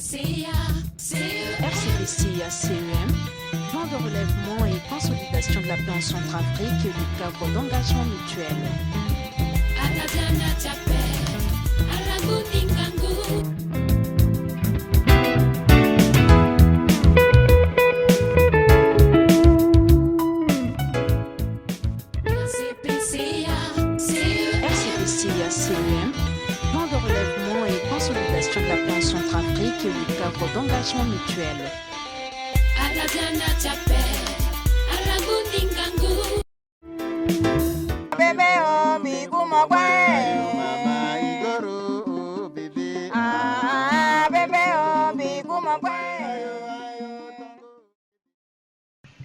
RCPCA-CEM, plan de relèvement et consolidation de la paix en Centrafrique et du cadre d'engagement mutuel. RCPCA-CEM, plan de relèvement et consolidation de la paix en Centrafrique et du cadre d'engagement mutuel.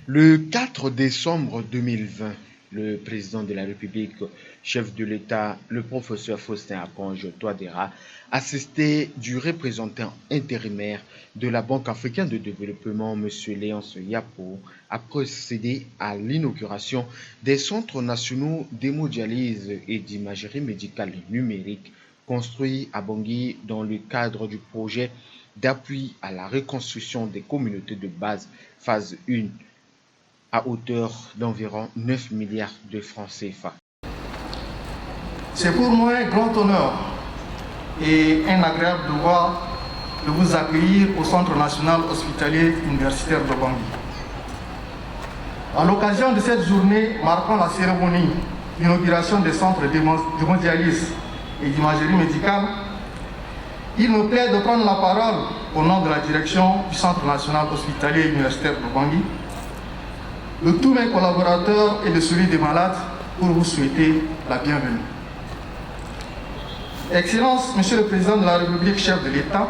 Le 4 décembre 2020, le président de la République, chef de l'État, le professeur Faustin Archange Touadéra, assisté du représentant intérimaire de la Banque africaine de développement, M. Léonce Yapo, a procédé à l'inauguration des centres nationaux d'hémodialyse et d'imagerie médicale numérique construits à Bangui dans le cadre du projet d'appui à la reconstruction des communautés de base phase 1 à hauteur d'environ 9 milliards de francs CFA. C'est pour moi un grand honneur et un agréable devoir de vous accueillir au Centre national hospitalier universitaire de Bangui. À l'occasion de cette journée marquant la cérémonie d'inauguration des centres d'hémodialyse et d'imagerie médicale, il me plaît de prendre la parole au nom de la direction du Centre national hospitalier universitaire de Bangui, de tous mes collaborateurs et de celui des malades pour vous souhaiter la bienvenue. Excellence, Monsieur le Président de la République, chef de l'État,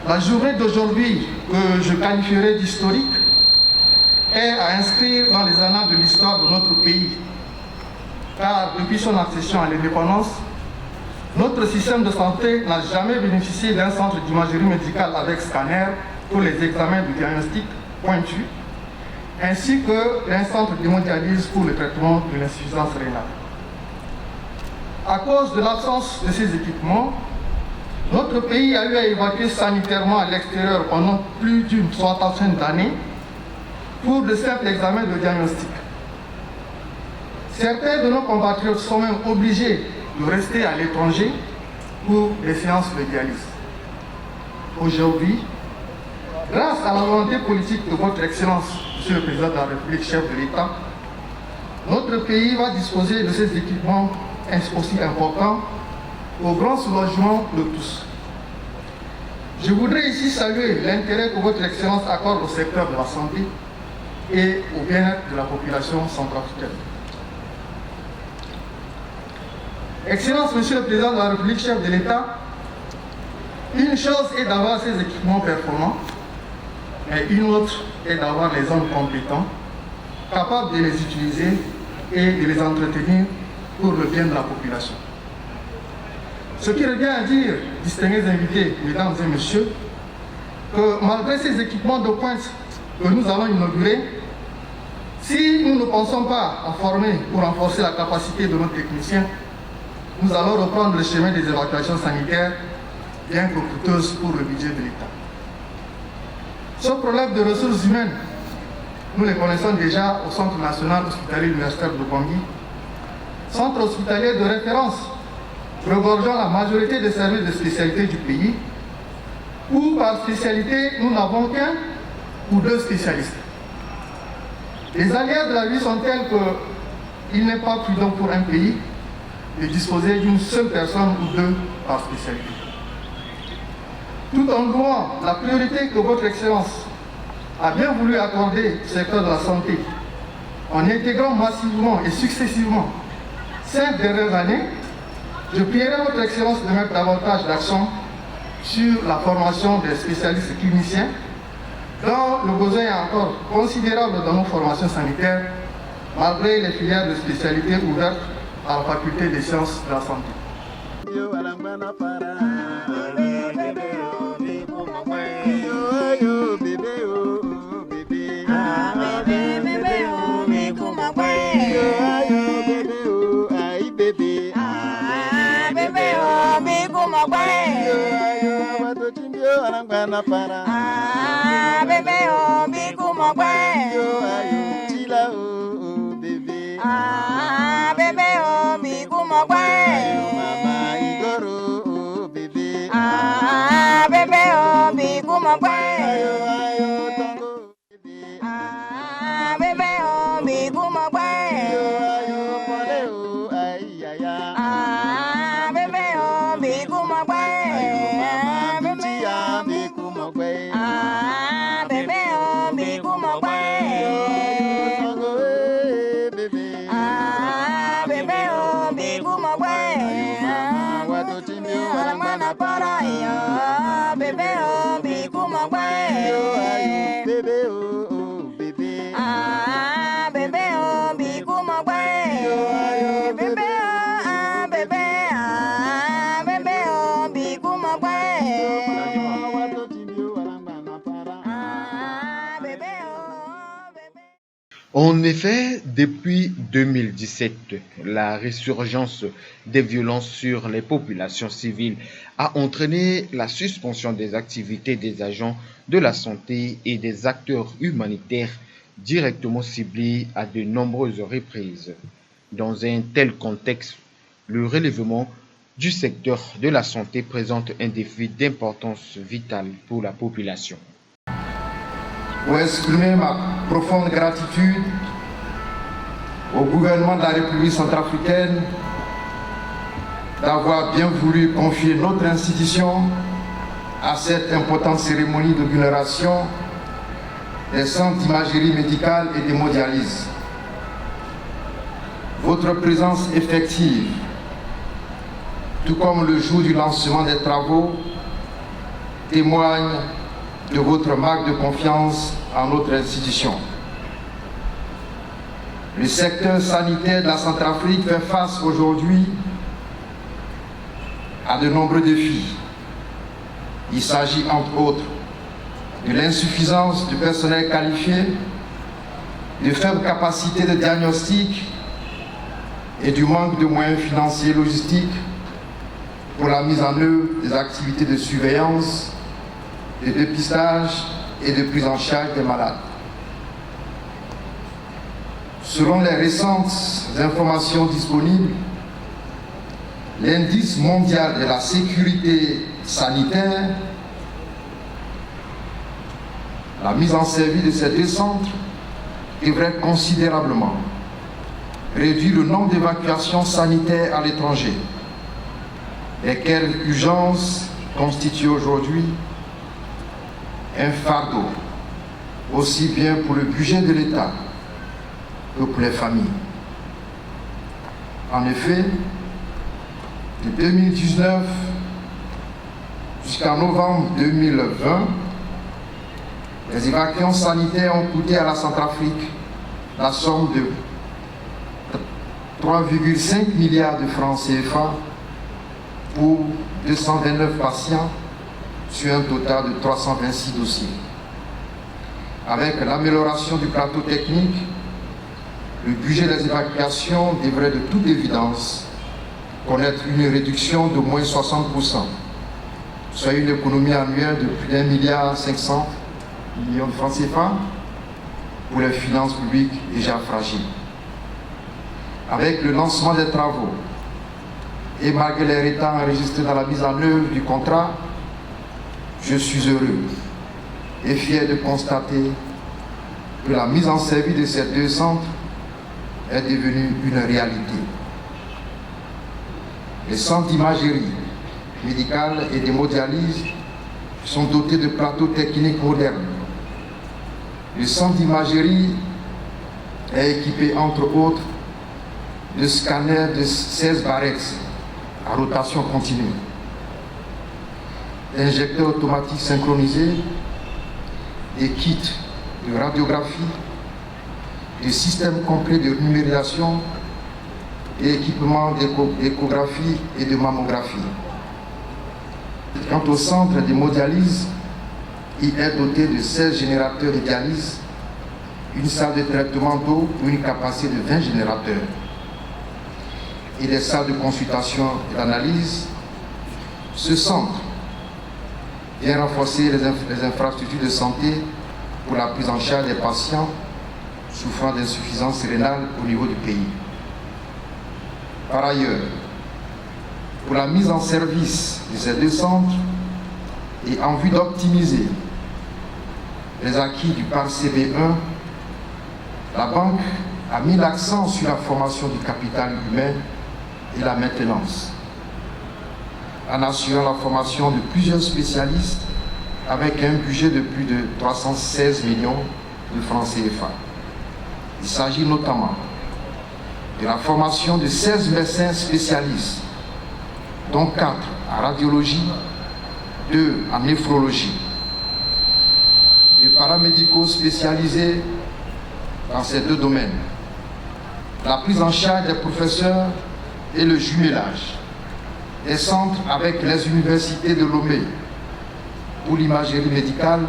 la journée d'aujourd'hui que je qualifierais d'historique est à inscrire dans les annales de l'histoire de notre pays, car depuis son accession à l'indépendance, notre système de santé n'a jamais bénéficié d'un centre d'imagerie médicale avec scanner pour les examens de diagnostic pointus, ainsi qu'un centre d'hémodialyse pour le traitement de l'insuffisance rénale. À cause de l'absence de ces équipements, notre pays a eu à évacuer sanitairement à l'extérieur pendant plus d'une soixantaine d'années pour de simples examens de diagnostic. Certains de nos compatriotes sont même obligés de rester à l'étranger pour des séances de dialyse. Aujourd'hui, grâce à la volonté politique de votre Excellence, Monsieur le Président de la République, chef de l'État, notre pays va disposer de ces équipements aussi importants au grand soulagement de tous. Je voudrais ici saluer l'intérêt que votre Excellence accorde au secteur de la santé et au bien-être de la population centrafricaine. Excellence, Monsieur le Président de la République, chef de l'État, une chose est d'avoir ces équipements performants, mais une autre est d'avoir les hommes compétents, capables de les utiliser et de les entretenir pour le bien de la population. Ce qui revient à dire, distingués invités, mesdames et messieurs, que malgré ces équipements de pointe que nous allons inaugurer, si nous ne pensons pas à former pour renforcer la capacité de nos techniciens, nous allons reprendre le chemin des évacuations sanitaires, bien que coûteuses pour le budget de l'État. Ce problème de ressources humaines, nous les connaissons déjà au Centre national hospitalier universitaire de Bangui, centre hospitalier de référence, regorgeant la majorité des services de spécialité du pays, où par spécialité, nous n'avons qu'un ou deux spécialistes. Les aléas de la vie sont tels qu'il n'est pas prudent pour un pays de disposer d'une seule personne ou deux par spécialité. Tout en louant la priorité que votre Excellence a bien voulu accorder au secteur de la santé, en intégrant massivement et successivement 5 dernières années, je prierai votre Excellence de mettre davantage d'accent sur la formation des spécialistes cliniciens, dont le besoin est encore considérable dans nos formations sanitaires, malgré les filières de spécialité ouvertes à la faculté des sciences de la santé. warangana para. Bébé oh biku mogwe. Yo ayo tila oh bébé. Bébé oh biku mogwe. Ayo mama igoro oh bébé. Bébé oh biku mogwe. Ayo ayo tongo bébé. Bébé oh biku mogwe. Yo ayo pole oh ay ay ay. Bébé oh biku mogwe. Ayo mama bitia biku mogwe. Bébé oh biku mogwe. Yo ayo tongo eh bébé. Bébé oh biku mogwe. Ayo mama wado timio warangana para. Bébé oh biku mogwe. Yo ayo bébé oh oh bébé. Bébé oh biku mogwe. Bébé oh bébé bébé oh biku mogwe. Wado timio warangana para. Bébé oh bébé. En effet, depuis 2017, la résurgence des violences sur les populations civiles a entraîné la suspension des activités des agents de la santé et des acteurs humanitaires directement ciblés à de nombreuses reprises. Dans un tel contexte, le relèvement du secteur de la santé présente un défi d'importance vitale pour la population. Pour exprimer ma profonde gratitude au gouvernement de la République centrafricaine d'avoir bien voulu confier notre institution à cette importante cérémonie d'inauguration des centres d'imagerie médicale et d'hémodialyse. Votre présence effective, tout comme le jour du lancement des travaux, témoigne de votre marque de confiance en notre institution. Le secteur sanitaire de la Centrafrique fait face aujourd'hui à de nombreux défis. Il s'agit entre autres de l'insuffisance du personnel qualifié, de faibles capacités de diagnostic et du manque de moyens financiers et logistiques pour la mise en œuvre des activités de surveillance, de dépistage et de prise en charge des malades. Selon les récentes informations disponibles, l'indice mondial de la sécurité sanitaire, la mise en service de ces deux centres devrait considérablement réduire le nombre d'évacuations sanitaires à l'étranger, lesquelles urgences constituent aujourd'hui un fardeau, aussi bien pour le budget de l'État que pour les familles. En effet, de 2019 jusqu'en novembre 2020, les évacuations sanitaires ont coûté à la Centrafrique la somme de 3,5 milliards de francs CFA pour 229 patients sur un total de 326 dossiers. Avec l'amélioration du plateau technique, le budget des évacuations devrait de toute évidence connaître une réduction de moins 60%, soit une économie annuelle de plus d'1,5 milliard de francs CFA pour les finances publiques déjà fragiles. Avec le lancement des travaux et malgré les retards enregistrés dans la mise en œuvre du contrat, je suis heureux et fier de constater que la mise en service de ces deux centres est devenue une réalité. Les centres d'imagerie médicale et d'hémodialyse sont dotés de plateaux techniques modernes. Le centre d'imagerie est équipé entre autres de scanners de 16 barrettes à rotation continue, d'injecteurs automatiques synchronisés, des kits de radiographie, des systèmes complets de numérisation et équipements d'échographie et de mammographie. Quant au centre d'hémodialyse, il est doté de 16 générateurs de dialyse, une salle de traitement d'eau pour une capacité de 20 générateurs et des salles de consultation et d'analyse. Ce centre vient renforcer les infrastructures de santé pour la prise en charge des patients souffrant d'insuffisance rénale au niveau du pays. Par ailleurs, pour la mise en service de ces deux centres et en vue d'optimiser les acquis du parc CB1, la Banque a mis l'accent sur la formation du capital humain et la maintenance, en assurant la formation de plusieurs spécialistes avec un budget de plus de 316 millions de francs CFA. Il s'agit notamment de la formation de 16 médecins spécialistes, dont 4 en radiologie, 2 en néphrologie, de paramédicaux spécialisés dans ces deux domaines, la prise en charge des professeurs et le jumelage des centres avec les universités de Lomé pour l'imagerie médicale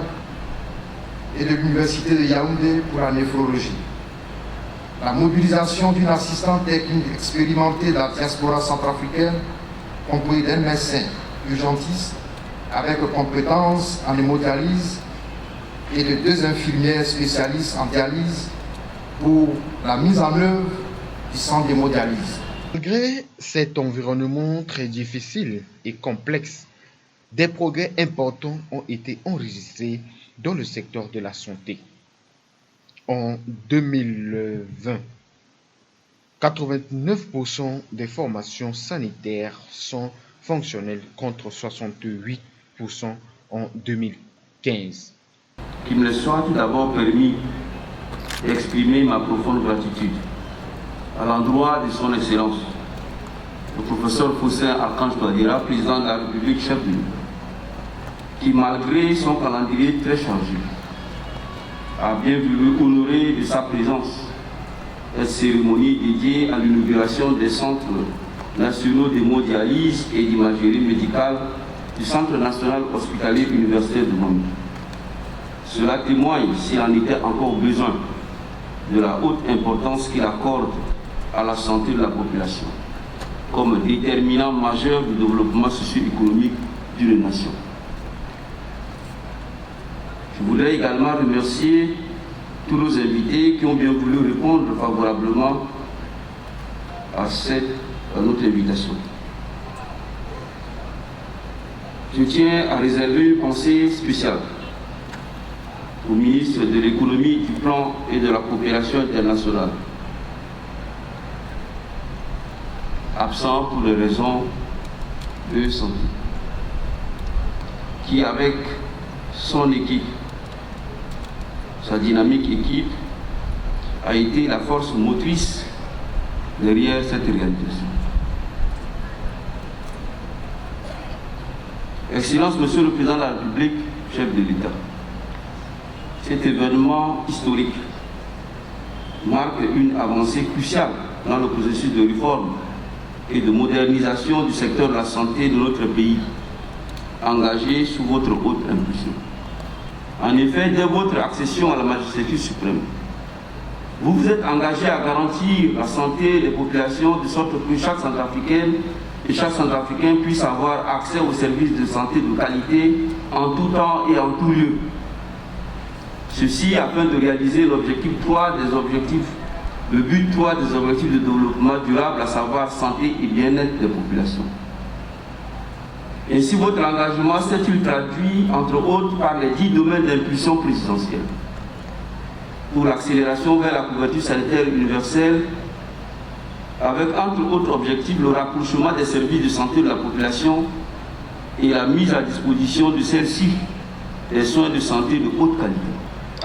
et de l'université de Yaoundé pour la néphrologie. La mobilisation d'une assistante technique expérimentée de la diaspora centrafricaine composée d'un médecin urgentiste avec compétences en hémodialyse et de 2 infirmières spécialistes en dialyse pour la mise en œuvre du centre d'hémodialyse. Malgré cet environnement très difficile et complexe, des progrès importants ont été enregistrés dans le secteur de la santé. En 2020, 89% des formations sanitaires sont fonctionnelles contre 68% en 2015. Qu'il me soit tout d'abord permis d'exprimer ma profonde gratitude à l'endroit de son Excellence, le professeur Faustin Archange Touadéra, président de la République, chef de l'État, qui malgré son calendrier très chargé, a bien voulu honorer de sa présence cette cérémonie dédiée à l'inauguration des centres nationaux d'hémodialyse et d'imagerie médicale du Centre national hospitalier universitaire de Lomé. Cela témoigne, s'il en était encore besoin, de la haute importance qu'il accorde à la santé de la population, comme déterminant majeur du développement socio-économique d'une nation. Je voudrais également remercier tous nos invités qui ont bien voulu répondre favorablement à notre invitation. Je tiens à réserver une pensée spéciale au ministre de l'économie, du plan et de la coopération internationale, absent pour des raisons de santé, qui avec son équipe, sa dynamique équipe, a été la force motrice derrière cette réalisation. Excellence, Monsieur le Président de la République, chef de l'État, cet événement historique marque une avancée cruciale dans le processus de réforme et de modernisation du secteur de la santé de notre pays, engagé sous votre haute impulsion. En effet, dès votre accession à la magistrature suprême, vous vous êtes engagé à garantir la santé des populations de sorte que chaque Centrafricaine et chaque Centrafricain puisse avoir accès aux services de santé de qualité en tout temps et en tout lieu. Ceci afin de réaliser l'objectif 3 des objectifs, le but 3 des objectifs de développement durable, à savoir santé et bien-être des populations. Ainsi, votre engagement s'est-il traduit, entre autres, par les 10 domaines d'impulsion présidentielle pour l'accélération vers la couverture sanitaire universelle, avec entre autres objectifs le rapprochement des services de santé de la population et la mise à disposition de celle-ci des soins de santé de haute qualité.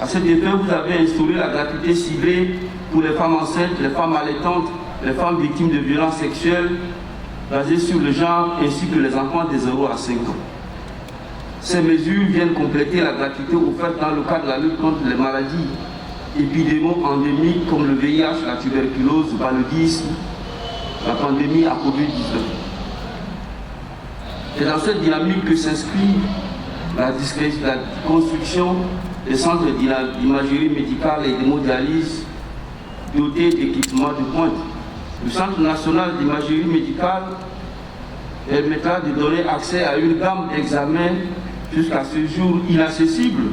À cet effet, vous avez instauré la gratuité ciblée pour les femmes enceintes, les femmes allaitantes, les femmes victimes de violences sexuelles basées sur le genre, ainsi que les enfants de 0 à 5 ans. Ces mesures viennent compléter la gratuité offerte dans le cadre de la lutte contre les maladies épidémo-endémiques comme le VIH, la tuberculose, le paludisme, la pandémie à Covid-19. C'est dans cette dynamique que s'inscrit la construction des centres d'imagerie médicale et d'hémodialyse dotés d'équipements de pointe. Le Centre national d'imagerie médicale permettra de donner accès à une gamme d'examens jusqu'à ce jour inaccessibles,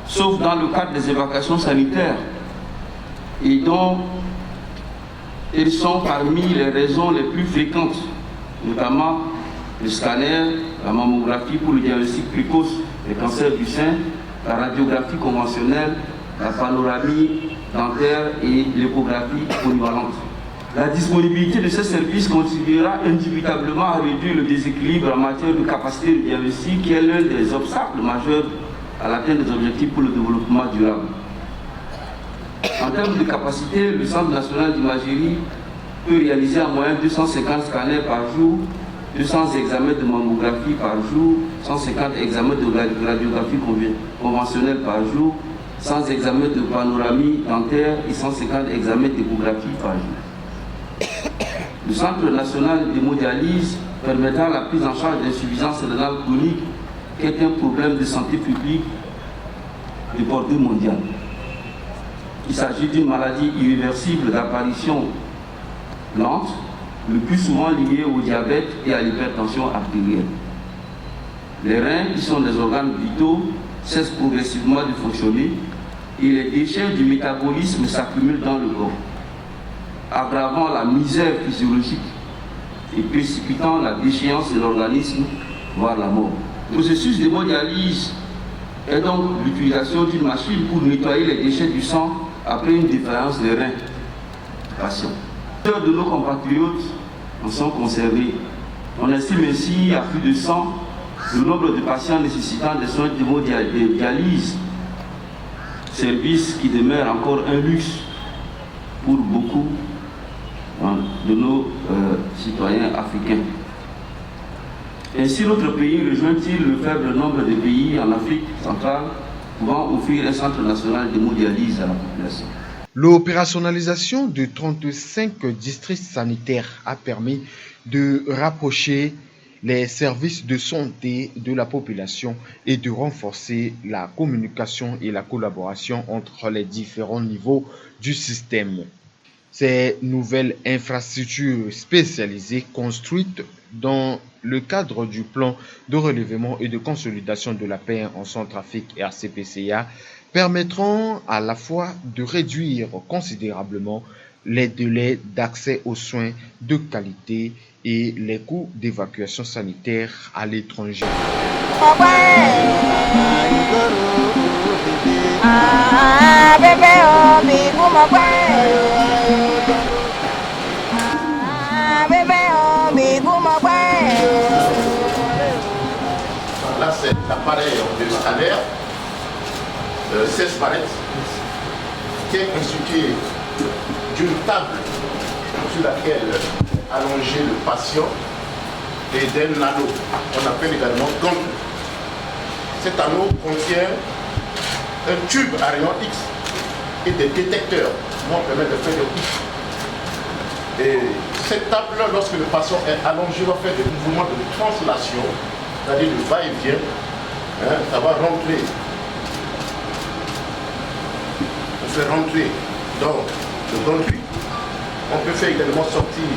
sauf dans le cadre des évacuations sanitaires, et dont elles sont parmi les raisons les plus fréquentes, notamment le scanner, la mammographie pour le diagnostic précoce des cancers du sein, la radiographie conventionnelle, la panoramie dentaire et l'échographie polyvalente. La disponibilité de ces services contribuera indubitablement à réduire le déséquilibre en matière de capacité de diagnostic, qui est l'un des obstacles majeurs à l'atteinte des objectifs pour le développement durable. En termes de capacité, le Centre national d'imagerie peut réaliser en moyenne 250 scanners par jour, 200 examens de mammographie par jour, 150 examens de radiographie conventionnelle par jour, 100 examens de panoramie dentaire et 150 examens d'échographie par jour. Le Centre national d'hémodialyse permettra la prise en charge d'insuffisance rénale chronique, qui est un problème de santé publique de portée mondiale. Il s'agit d'une maladie irréversible d'apparition lente, le plus souvent liée au diabète et à l'hypertension artérielle. Les reins, qui sont des organes vitaux, cessent progressivement de fonctionner et les déchets du métabolisme s'accumulent dans le corps, aggravant la misère physiologique et précipitant la déchéance de l'organisme, voire la mort. Le processus d'hémodialyse est donc l'utilisation d'une machine pour nettoyer les déchets du sang après une défaillance des reins du patient. Plusieurs de nos compatriotes en sont concernés. On estime ainsi à plus de 100 le nombre de patients nécessitant des soins d'hémodialyse, service qui demeure encore un luxe pour beaucoup de nos citoyens africains. Ainsi, notre pays rejoint-il le faible nombre de pays en Afrique centrale pouvant offrir un centre national d'hémodialyse à la population. L'opérationnalisation de 35 districts sanitaires a permis de rapprocher les services de santé de la population et de renforcer la communication et la collaboration entre les différents niveaux du système. Ces nouvelles infrastructures spécialisées construites dans le cadre du plan de relèvement et de consolidation de la paix en Centrafrique et RCPCA permettront à la fois de réduire considérablement les délais d'accès aux soins de qualité et les coûts d'évacuation sanitaire à l'étranger. Là, c'est l'appareil de scanner, 16 palettes, qui est constitué d'une table sur laquelle allonger le patient et d'un anneau, qu'on appelle également gantle. Cet anneau contient un tube à rayon X et des détecteurs qui vont permettre de faire des coups. Et cette table, lorsque le patient est allongé, va faire des mouvements de translation, c'est-à-dire de va-et-vient. Ça va rentrer. On fait rentrer dans le gantle. On peut faire également sortir,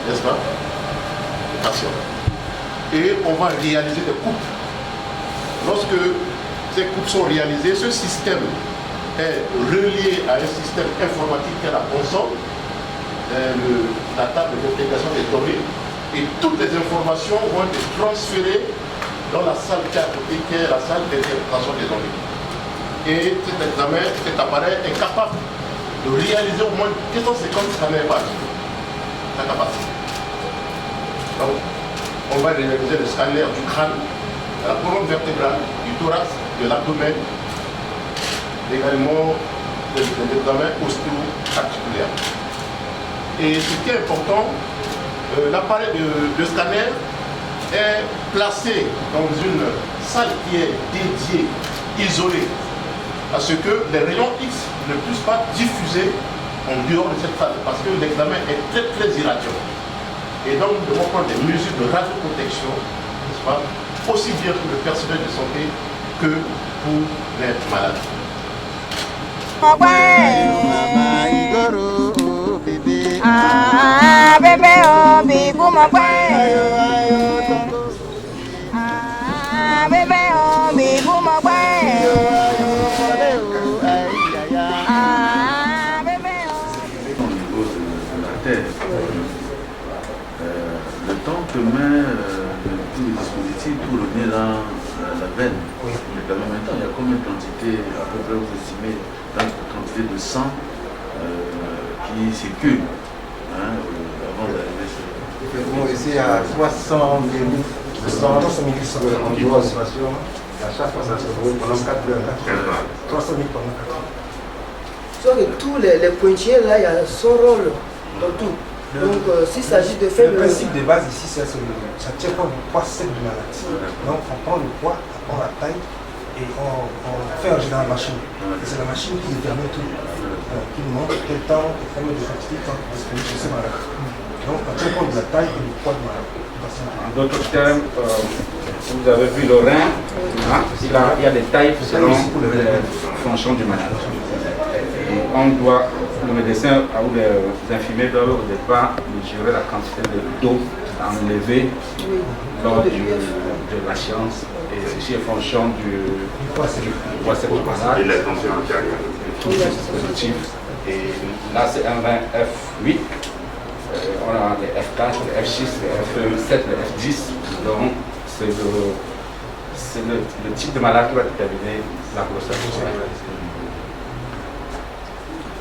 n'est-ce pas, le patient. Et on va réaliser des coupes. Lorsque ces coupes sont réalisées, ce système est relié à un système informatique qui est la console, la table d'intégration des données, et toutes les informations vont être transférées dans la salle qui est à côté, qui est la salle d'interprétation des données. Et cet appareil est capable de réaliser au moins 250 scanners par jour. C'est capable. Donc, on va réaliser le scanner du crâne, de la colonne vertébrale, du thorax, de l'abdomen, également des examens ostéo-articulaires. Et ce qui est important, l'appareil de scanner est placé dans une salle qui est dédiée, isolée, parce que les rayons X ne puissent pas diffuser en dehors de cette salle, parce que l'examen est très très irradiant. Et donc nous devons prendre des mesures de radioprotection, n'est-ce pas, aussi bien pour le personnel de santé que pour les malades. demain, tous les dispositifs pour revenir dans la veine. Oui. Mais en même temps, il y a combien de quantités, à peu près vous estimez, la quantité de sang qui circule avant d'arriver sur... Bon, ici, il y a 300 000 en observation. À chaque fois, ça se roule pendant 4 heures. 300 000 pendant 4 heures. Sur tous les pointiers, là, il y a son rôle dans tout. Donc, s'il s'agit de faire... Le principe de base ici, ça tient compte du poids sec du malade. Donc, on prend le poids, on prend la taille et on fait enregistrer dans la machine. Et c'est la machine qui détermine tout. Qui nous montre quel temps et combien de quantité quand on disponible chez ce malade. Donc, on tient compte de la taille et du poids du malade. En d'autres termes, vous avez vu le rein, hein, il y a des tailles selon les fonctions du malade. Et on doit, le médecin ou les infirmiers doivent au départ mesurer la quantité d'eau enlevée lors de la séance. Et ceci est fonction du poids sec du malade. Et la tension artérielle. Et là, c'est un rein F8. On a les F4, les F6, les F7, les F10. Donc, c'est le type de malade qui va déterminer la grossesse.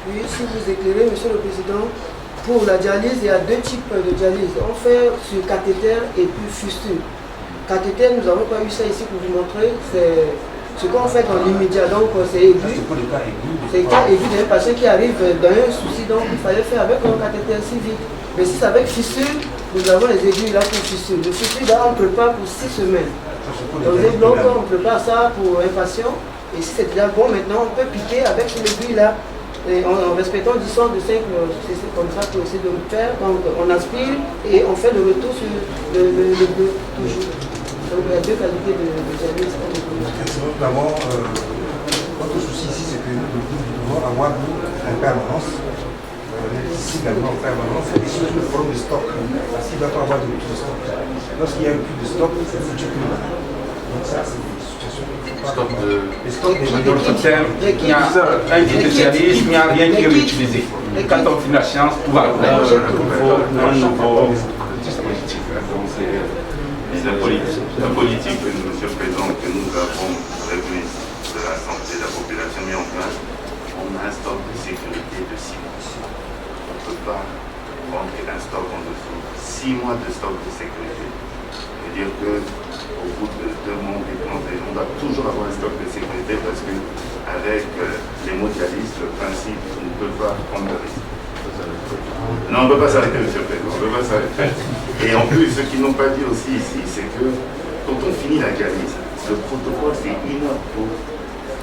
Oui, si vous éclairez, Monsieur le Président, pour la dialyse, il y a deux types de dialyse. On fait sur cathéter et puis fistule. Cathéter, nous n'avons pas eu ça ici pour vous montrer. C'est ce qu'on fait dans l'immédiat. Donc, c'est aigu. C'est le cas aigu d'un patient qui arrive dans un souci. Donc, il fallait faire avec un cathéter si vite. Mais si c'est avec fistule, nous avons les aiguilles là pour fistule. Le fistule, là, on prépare pour 6 semaines. Dans les blocs, on prépare ça pour un patient. Et si c'est déjà bon, maintenant, on peut piquer avec l'aiguille là. Et en respectant 10 sortes de 5, c'est comme ça qu'on essaie de le faire. Donc on aspire et on fait le retour sur le bleu toujours. Donc il y a deux qualités de dialyse. D'abord, notre souci ici, c'est que nous devons avoir en permanence, ici également en permanence, et surtout le problème de stock. Parce qu'il ne doit pas avoir de rupture de stock. Lorsqu'il y a un plus de stock, c'est foutu plus mal. Donc ça, c'est une situation qu'il ne faut pas avoir. Les stocks des médicaments. Il y a un spécialiste, il n'y a rien qui est réutilisé. Quand on finit la science, tout va après. La politique, Monsieur le Président, que nous avons prévue de la santé de la population mis en place, on a un stock de sécurité de 6 mois. On ne peut pas rentrer un stock en dessous. 6 mois de stock de sécurité. C'est-à-dire qu'au bout de 2 mois, on doit toujours avoir un stock de sécurité parce qu'avec l'hémodialyse, le principe, on ne peut pas prendre de risque. Non, on ne peut pas s'arrêter, Monsieur le Président, on ne peut pas s'arrêter. Et en plus, ce qu'ils n'ont pas dit aussi ici, c'est que quand on finit la dialyse, le protocole, c'est 1 heure pour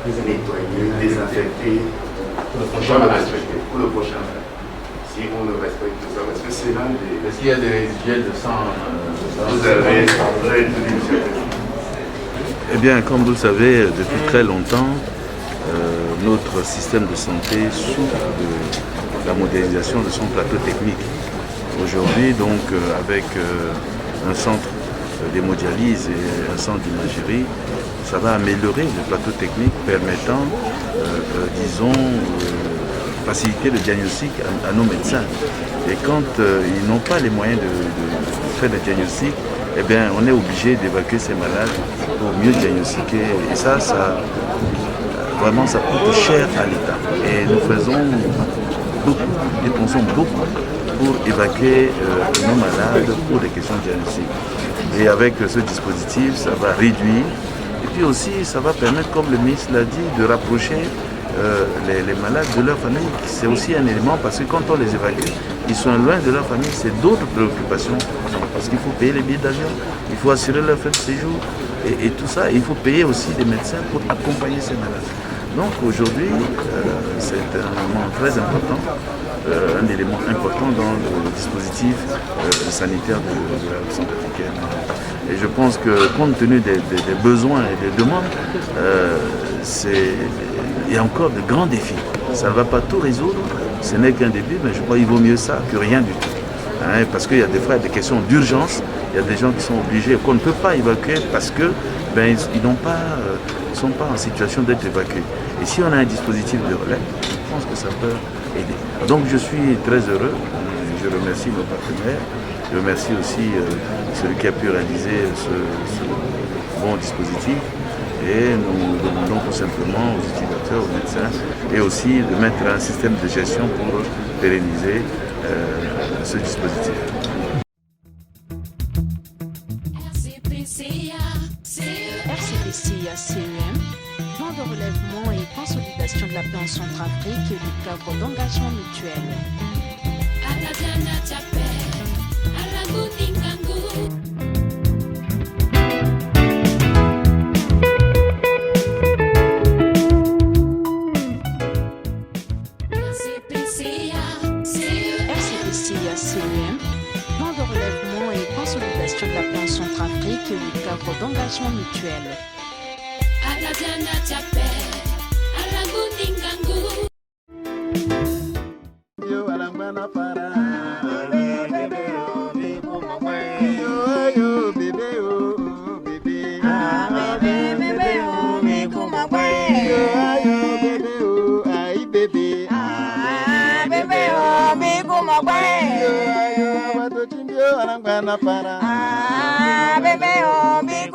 nettoyer, désinfecter, pour le prochain malade. Si on le respecte ça, parce que c'est l'un des... Est-ce qu'il y a des jets de sang Vous avez tout dit, Monsieur le Président. Eh bien, comme vous le savez, depuis très longtemps, notre système de santé souffre de la modernisation de son plateau technique. Aujourd'hui, donc, avec un centre d'hémodialyse et un centre d'imagerie, ça va améliorer le plateau technique permettant, disons, faciliter le diagnostic à nos médecins. Et quand ils n'ont pas les moyens de faire le diagnostic, eh bien, on est obligé d'évacuer ces malades pour mieux diagnostiquer. Et ça vraiment, ça coûte cher à l'État. Et nous faisons beaucoup, dépensons beaucoup pour évacuer nos malades pour des questions de diagnostic. Et avec ce dispositif, ça va réduire. Et puis aussi, ça va permettre, comme le ministre l'a dit, de rapprocher les malades de leur famille. C'est aussi un élément parce que quand on les évacue, ils sont loin de leur famille, c'est d'autres préoccupations. Parce qu'il faut payer les billets d'avion, il faut assurer leur frais de séjour et tout ça. Il faut payer aussi des médecins pour accompagner ces malades. Donc aujourd'hui, c'est un moment très important, un élément important dans le dispositif sanitaire de la Centrafricaine. Et je pense que compte tenu des besoins et des demandes, il y a encore de grands défis. Ça ne va pas tout résoudre, ce n'est qu'un début, mais je crois qu'il vaut mieux ça que rien du tout. Hein, parce qu'il y a des fois des questions d'urgence, il y a des gens qui sont obligés, qu'on ne peut pas évacuer parce que ils ne sont pas en situation d'être évacués. Et si on a un dispositif de relais, je pense que ça peut aider. Donc je suis très heureux, je remercie nos partenaires Je remercie aussi celui qui a pu réaliser ce bon dispositif. Et nous demandons tout simplement aux utilisateurs, aux médecins, et aussi de mettre un système de gestion pour pérenniser ce dispositif. RCPCA-CEM, plan de relèvement et consolidation de la paix en Centrafrique et du cadre d'engagement mutuel. RCPCA-CEM, plan de relèvement et consolidation de la paix en Centrafrique et du cadre d'engagement mutuel. Bébé, oh, big,